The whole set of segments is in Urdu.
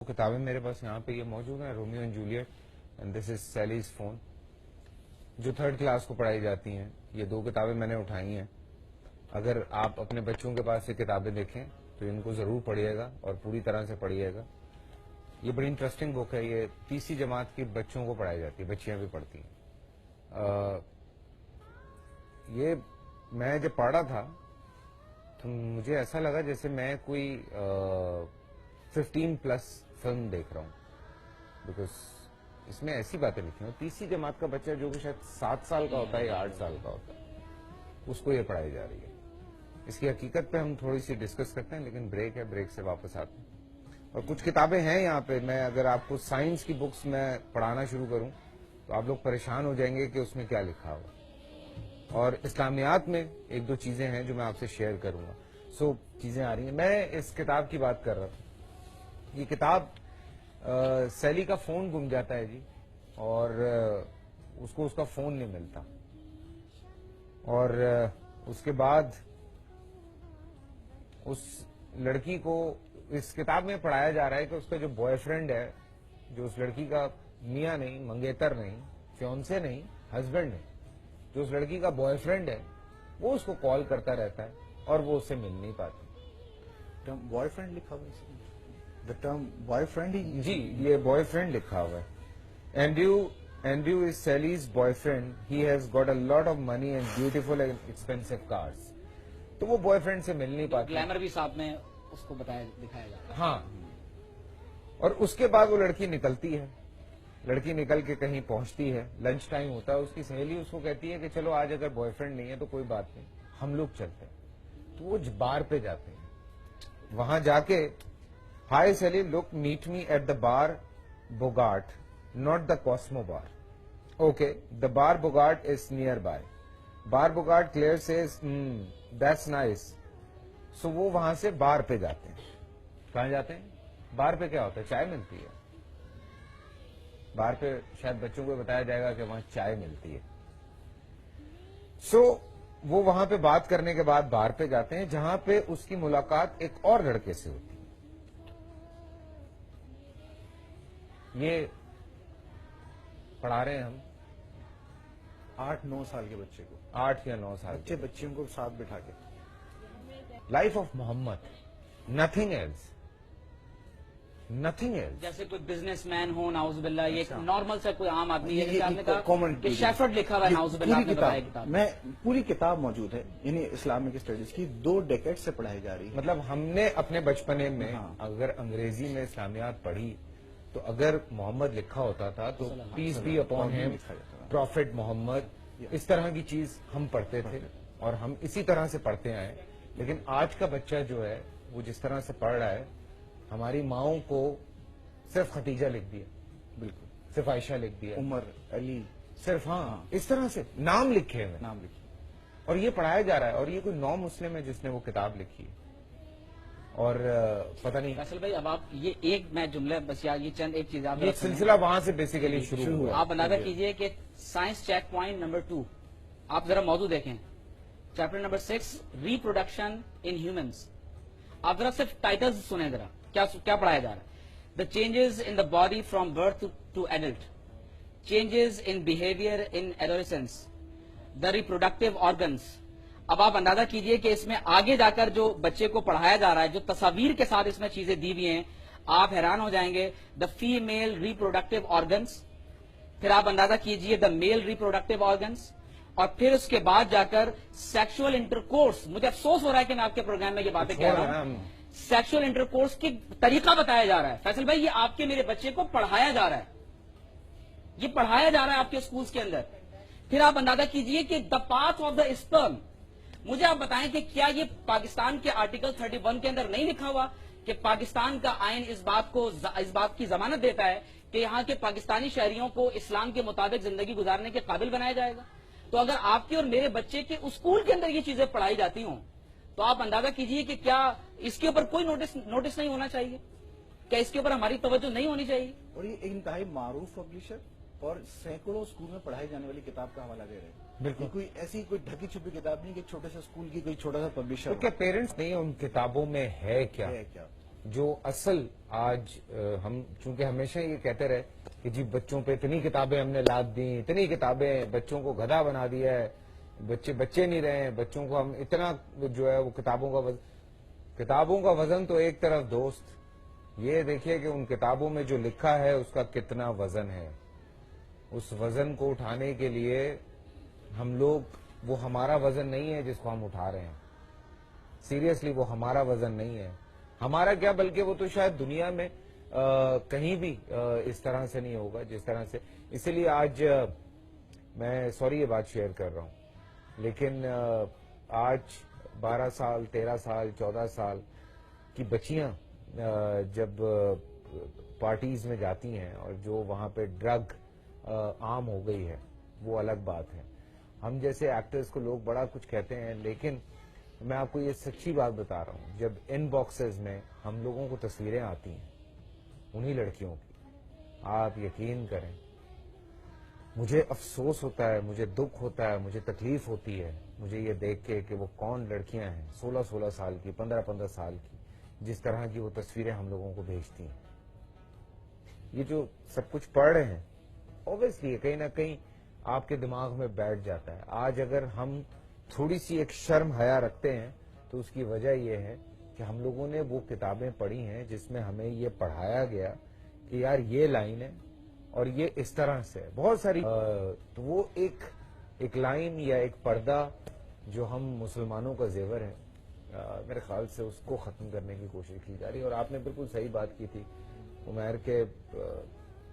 کتابیں میرے پاس یہاں پہ یہ موجود ہیں، Romeo and Juliet and this is Sally's phone, جو 3rd کلاس کو پڑھائی جاتی ہیں. یہ 2 کتابیں میں نے اٹھائی ہیں. اگر آپ اپنے بچوں کے پاس یہ کتابیں دیکھیں تو ان کو ضرور پڑھیے گا اور پوری طرح سے پڑھیے گا. یہ بڑی انٹرسٹنگ بک ہے. یہ 3ری جماعت کی بچوں کو پڑھائی جاتی ہے، بچیاں بھی پڑھتی ہیں. یہ میں جب پڑھا تھا تو مجھے ایسا لگا جیسے میں کوئی 15+ فلم دیکھ رہا ہوں، بیکاز اس میں ایسی باتیں لکھی ہیں. 3ری جماعت کا بچہ جو کہ شاید 7 سال کا ہوتا ہے یا 8 سال کا ہوتا ہے، اس کو یہ پڑھائی جا رہی ہے. اس کی حقیقت پہ ہم تھوڑی سی ڈسکس کرتے ہیں، لیکن بریک ہے، بریک سے واپس آتے ہیں. اور کچھ کتابیں ہیں یہاں پہ. میں اگر آپ کو سائنس کی بکس میں پڑھانا شروع کروں تو آپ لوگ پریشان ہو جائیں گے کہ اس میں کیا لکھا ہوا. اور اسلامیات میں 1-2 چیزیں ہیں جو میں آپ سے شیئر کروں گا. چیزیں آ رہی ہیں. میں اس کتاب کی بات کر رہا تھا. یہ کتاب سیلی کا فون گم جاتا ہے جی، اور اس کو اس کا فون نہیں ملتا. اور اس کے بعد اس لڑکی کو اس کتاب میں پڑھایا جا رہا ہے کہ اس کا جو بوائے فرینڈ ہے، جو اس لڑکی کا میاں نہیں، منگیتر نہیں، فیونسے نہیں، ہسبینڈ نہیں، جو اس لڑکی کا بوائے فرینڈ ہے، وہ اس کو کال کرتا رہتا ہے اور وہ اس سے مل نہیں پاتی. ٹرم بوائے فرینڈ لکھا ہوا ہے. دا ٹرم بوائے فرینڈ ہی جی، یہ بوائے فرینڈ لکھا ہوا ہے. Andrew is Sally's boyfriend. He has got a lot of money and beautiful and expensive cars. تو وہ بوائے فرینڈ سے مل نہیں پاتی. گلیمر بھی ساتھ میں اس کو دکھایا جاتا ہے. ہاں. اور اس کے بعد وہ لڑکی نکلتی ہے. لڑکی نکل کے کہیں پہنچتی ہے، لنچ ٹائم ہوتا ہے. اس کی سہیلی اس کو کہتی ہے کہ چلو آج اگر بوائے فرینڈ نہیں ہے تو کوئی بات نہیں، ہم لوگ چلتے ہیں. تو وہ بار پہ جاتے ہیں. وہاں جا کے hi Sally look meet me at the bar Bogart not the Cosmo bar. Okay, the bar Bogart is nearby. Bar Bogart Claire says that's nice. So وہ وہاں سے بار پہ جاتے ہیں. کہاں جاتے ہیں؟ بار پہ کیا ہوتا ہے؟ چائے ملتی ہے. بار پہ شاید بچوں کو بتایا جائے گا کہ وہاں چائے ملتی ہے. سو وہ وہاں پہ بات کرنے کے بعد بار پہ جاتے ہیں، جہاں پہ اس کی ملاقات ایک اور لڑکے سے ہوتی ہے. یہ پڑھا رہے ہیں ہم 8-9 سال کے بچے کو، 8 یا 9 سال کے. بچیوں کو ساتھ بٹھا کے. Life of Muhammad, nothing else, nothing else. جیسے کوئی بزنس مین ہو، ناؤز باللہ، یہ ایک نارمل سا کوئی عام آدمی ہے. جیسے آپ نے کامن کہا کہ شیفرڈ لکھا ہوا ہے، ناؤز باللہ، آپ نے بتایا کتاب میں پوری کتاب موجود ہے، یعنی اسلامک اسٹڈیز کی 2 ڈیکیڈ سے پڑھائی جا رہی ہے. مطلب ہم نے اپنے بچپنے میں اگر انگریزی میں اسلامیات پڑھی تو اگر محمد لکھا ہوتا تھا تو peace be upon him, prophet Muhammad, اس طرح کی چیز ہم پڑھتے تھے اور ہم اسی طرح سے پڑھتے آئے. لیکن آج کا بچہ جو ہے وہ جس طرح سے پڑھ رہا ہے، ہماری ماؤں کو صرف ختیجہ لکھ دیا، بالکل صرف عائشہ لکھ دیا، عمر، علی، صرف اس طرح سے نام لکھے ہوئے، نام لکھی. اور یہ پڑھایا جا رہا ہے. اور یہ کوئی نو مسلم ہے جس نے وہ کتاب لکھی ہے. اور پتہ نہیں، فیصل بھائی، اب آپ یہ ایک میں جملہ بس یہ چند ایک چیز آپ یہ سلسلہ وہاں سے بیسیکلی شروع ہوا. آپ اندازہ کیجئے کہ سائنس چیک پوائنٹ نمبر 2، آپ ذرا موضوع دیکھیں، chapter number 6، reproduction in humans. آپ ذرا صرف ٹائٹل سنیں، ذرا کیا پڑھایا جا رہا ہے. The changes in the body from birth to adult, changes in behaviour in adolescence, the reproductive organs. اب آپ اندازہ کیجئے کہ اس میں آگے جا کر جو بچے کو پڑھایا جا رہا ہے، جو تصاویر کے ساتھ اس میں چیزیں دی ہوئی ہیں، آپ حیران ہو جائیں گے. دا فیمیل ریپروڈکٹیو آرگنس، پھر آپ اندازہ کیجئے دا میل ریپروڈکٹیو آرگنس، اور پھر اس کے بعد جا کر سیکشل انٹرکورس. مجھے افسوس ہو رہا ہے کہ میں آپ کے پروگرام میں یہ باتیں کہہ رہا ہوں. سیکشل انٹرکورس کی طریقہ بتایا جا رہا ہے. فیصل بھائی، یہ آپ کے میرے بچے کو پڑھایا جا رہا ہے، یہ پڑھایا جا رہا ہے آپ کے اسکولز کے اندر. پھر آپ اندازہ کیجئے کہ the path of the sperm. مجھے آپ بتائیں کہ کیا یہ پاکستان کے آرٹیکل 31 کے اندر نہیں لکھا ہوا کہ پاکستان کا آئین اس بات کی ضمانت دیتا ہے کہ یہاں کے پاکستانی شہریوں کو اسلام کے مطابق زندگی گزارنے کے قابل بنایا جائے گا. تو اگر آپ کے اور میرے بچے کے اسکول کے اندر یہ چیزیں پڑھائی جاتی ہوں تو آپ اندازہ کیجئے کہ کیا اس کے اوپر کوئی نوٹس نہیں ہونا چاہیے؟ کیا اس کے اوپر ہماری توجہ نہیں ہونی چاہیے؟ اور یہ ایک انتہائی معروف پبلشر اور سینکڑوں اسکول میں پڑھائی جانے والی کتاب کا حوالہ دے رہے ہیں. بالکل. کوئی ایسی کوئی ڈھکی چھپی کتاب نہیں کہ چھوٹے سے اسکول کی کوئی چھوٹا سا پبلشر. کیا پیرنٹس نہیں ان کتابوں میں ہے کیا؟ جو اصل آج ہم چونکہ ہمیشہ یہ کہتے رہے کہ جی بچوں پہ اتنی کتابیں ہم نے لاد دی، اتنی کتابیں، بچوں کو گدھا بنا دیا ہے، بچے نہیں رہے ہیں، بچوں کو ہم اتنا جو ہے وہ کتابوں کا وزن تو ایک طرف دوست، یہ دیکھیے کہ ان کتابوں میں جو لکھا ہے اس کا کتنا وزن ہے. اس وزن کو اٹھانے کے لیے ہم لوگ، وہ ہمارا وزن نہیں ہے جس کو ہم اٹھا رہے ہیں، سیریسلی وہ ہمارا وزن نہیں ہے. ہمارا کیا، بلکہ وہ تو شاید دنیا میں کہیں بھی اس طرح سے نہیں ہوگا جس طرح سے. اسی لیے آج میں سوری یہ بات شیئر کر رہا ہوں، لیکن آج 12 سال 13 سال 14 سال کی بچیاں جب پارٹیز میں جاتی ہیں اور جو وہاں پہ ڈرگ عام ہو گئی ہے وہ الگ بات ہے. ہم جیسے ایکٹرز کو لوگ بڑا کچھ کہتے ہیں، لیکن میں آپ کو یہ سچی بات بتا رہا ہوں، جب ان باکسز میں ہم لوگوں کو تصویریں آتی ہیں انہی لڑکیوں کی، آپ یقین کریں مجھے افسوس ہوتا ہے، مجھے دکھ ہوتا ہے، مجھے تکلیف ہوتی ہے مجھے یہ دیکھ کے کہ وہ کون لڑکیاں ہیں 16 سال کی، 15 سال کی، جس طرح کی وہ تصویریں ہم لوگوں کو بھیجتی ہیں. یہ جو سب کچھ پڑھ رہے ہیں اوبیسلی کہیں نہ کہیں آپ کے دماغ میں بیٹھ جاتا ہے. آج اگر ہم تھوڑی سی ایک شرم حیا رکھتے ہیں تو اس کی وجہ یہ ہے کہ ہم لوگوں نے وہ کتابیں پڑھی ہیں جس میں ہمیں یہ پڑھایا گیا کہ یار یہ لائن ہے اور یہ اس طرح سے بہت ساری تو وہ ایک لائن یا ایک پردہ جو ہم مسلمانوں کا زیور ہے، میرے خیال سے اس کو ختم کرنے کی کوشش کی جا رہی ہے. اور آپ نے بالکل صحیح بات کی تھی عمیر کہ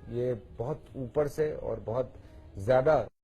یہ بہت اوپر سے اور بہت زیادہ